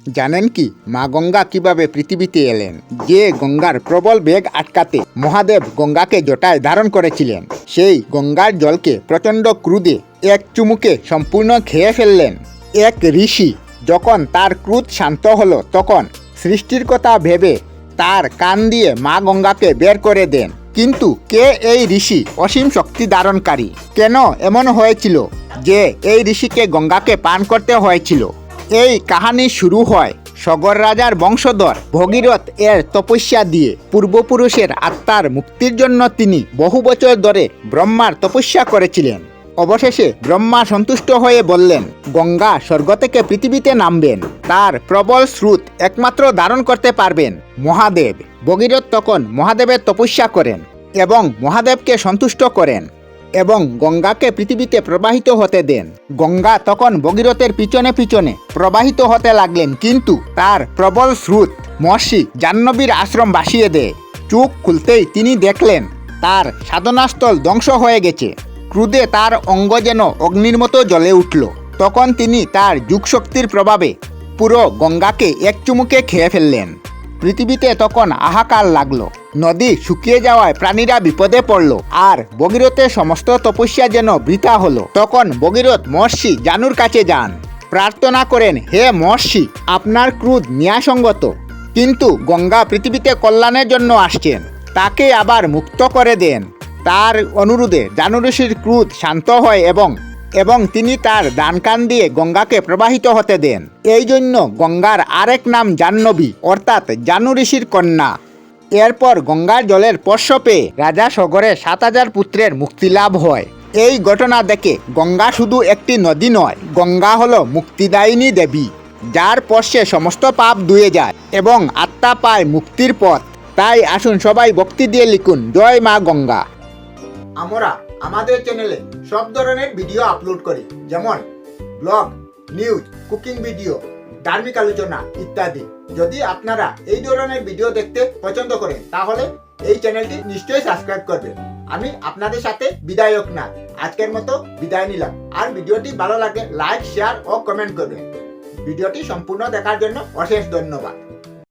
জানেন কি মা গঙ্গা কিভাবে পৃথিবীতে এলেন? যে গঙ্গার প্রবল বেগ আটকাতে মহাদেব গঙ্গাকে জটায় ধারণ করেছিলেন, সেই গঙ্গার জলকে প্রচণ্ড ক্রোধে এক চুমুকে সম্পূর্ণ খেয়ে ফেললেন এক ঋষি। যখন তার ক্রোধ শান্ত হলো, তখন সৃষ্টির কথা ভেবে তার কান দিয়ে মা গঙ্গাকে বের করে দেন। কিন্তু কে এই ঋষি, অসীম শক্তি ধারণকারী? কেন এমন হয়েছিল যে এই ঋষিকে গঙ্গাকে পান করতে হয়েছিল? এই কাহিনী শুরু হয় সগর রাজার বংশধর ভগীরথ এর তপস্যা দিয়ে। পূর্বপুরুষের আত্মার মুক্তির জন্য তিনি বহু বছর ধরে ব্রহ্মার তপস্যা করেছিলেন। অবশেষে ব্রহ্মা সন্তুষ্ট হয়ে বললেন, গঙ্গা স্বর্গ থেকে পৃথিবীতে নামবেন। তার প্রবল স্রোত একমাত্র ধারণ করতে পারবেন মহাদেব। ভগীরথ তখন মহাদেবের তপস্যা করেন এবং মহাদেবকে সন্তুষ্ট করেন এবং গঙ্গাকে পৃথিবীতে প্রবাহিত হতে দেন। গঙ্গা তখন ভগীরথের পিছনে পিছনে প্রবাহিত হতে লাগলেন, কিন্তু তার প্রবল স্রোত মহর্ষি জাহ্নবীর আশ্রম ভাসিয়ে দেয়। চোখ খুলতেই তিনি দেখলেন তার সাধনাস্থল ধ্বংস হয়ে গেছে। ক্রোধে তার অঙ্গ যেন অগ্নির মতো জ্বলে উঠল। তখন তিনি তার যুগশক্তির প্রভাবে পুরো গঙ্গাকে এক চুমুকে খেয়ে ফেললেন। পৃথিবীতে তখন হাহাকার লাগলো। নদী শুকিয়ে যাওয়ায় প্রাণীরা বিপদে পড়ল, আর ভগীরথের সমস্ত তপস্যা যেন বৃথা হলো। তখন ভগীরথ মহর্ষি জানুর কাছে যান, প্রার্থনা করেন, হে মহর্ষি, আপনার ক্রোধ ন্যায়সঙ্গত, কিন্তু গঙ্গা পৃথিবীতে কল্যাণের জন্য আসছেন, তাকে আবার মুক্ত করে দেন। তার অনুরোধে জানু ঋষির ক্রোধ শান্ত হয় এবং তিনি তার ডানকান দিয়ে গঙ্গাকে প্রবাহিত হতে দেন। এই জন্য গঙ্গার আরেক নাম জাহ্নবী, অর্থাৎ জানু ঋষির কন্যা। এরপর গঙ্গার জলের স্পর্শ পেয়ে রাজা সগরের 7000 পুত্রের মুক্তি লাভ হয়। এই ঘটনা দেখে গঙ্গা শুধু একটি নদী নয়, গঙ্গা হলো মুক্তিদায়িনী দেবী, যার স্পর্শে সমস্ত পাপ ধুয়ে যায় এবং আত্মা পায় মুক্তির পথ। তাই আসুন সবাই ভক্তি দিয়ে লিখুন, জয় মা গঙ্গা। আমরা আমাদের চ্যানেলে সব ধরনের ভিডিও আপলোড করি, যেমন ব্লগ, নিউজ, কুকিং ভিডিও, ধার্মিক আলোচনা ইত্যাদি। যদি আপনারা এই ধরনের ভিডিও দেখতে পছন্দ করেন, তাহলে এই চ্যানেলটি নিশ্চয়ই সাবস্ক্রাইব করবেন। আমি আপনাদের সাথে বিদায়ক না, আজকের মতো বিদায় নিলাম। আর ভিডিওটি ভালো লাগে লাইক, শেয়ার ও কমেন্ট করবেন। ভিডিওটি সম্পূর্ণ দেখার জন্য অশেষ ধন্যবাদ।